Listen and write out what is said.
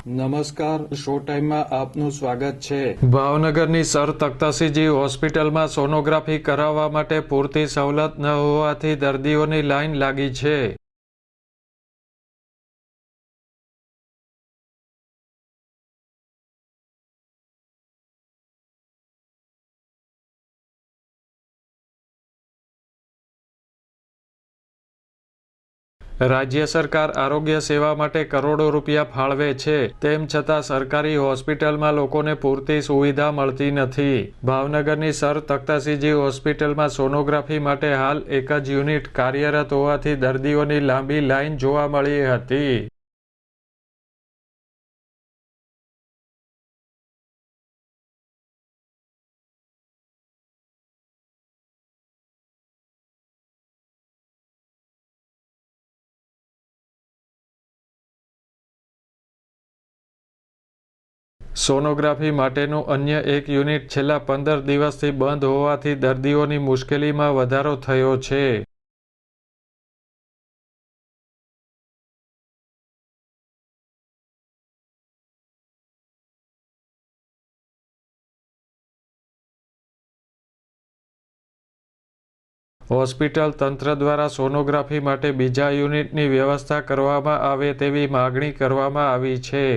નમસ્કાર, શો ટાઈમમાં આપનું સ્વાગત છે। ભાવનગરની સર તખ્તાસિંહજી હોસ્પિટલમાં સોનોગ્રાફી કરાવવા માટે પૂરતી સવલત ન હોવાથી દર્દીઓની લાઈન લાગી છે। રાજ્ય સરકાર આરોગ્ય સેવા માટે કરોડો રૂપિયા ફાળવે છે, તેમ છતાં સરકારી હોસ્પિટલમાં લોકોને પૂરતી સુવિધા મળતી નથી। ભાવનગરની સર તખ્તાસિંહજી હોસ્પિટલમાં સોનોગ્રાફી માટે હાલ એક જ યુનિટ કાર્યરત હોવાથી દર્દીઓની લાંબી લાઈન જોવા મળી હતી। સોનોગ્રાફી માટેનું અન્ય એક યુનિટ છેલ્લા 15 દિવસથી બંધ હોવાથી દર્દીઓની મુશ્કેલીમાં વધારો થયો છે। હોસ્પિટલ તંત્ર દ્વારા સોનોગ્રાફી માટે બીજા યુનિટની વ્યવસ્થા કરવામાં આવે તેવી માગણી કરવામાં આવી છે।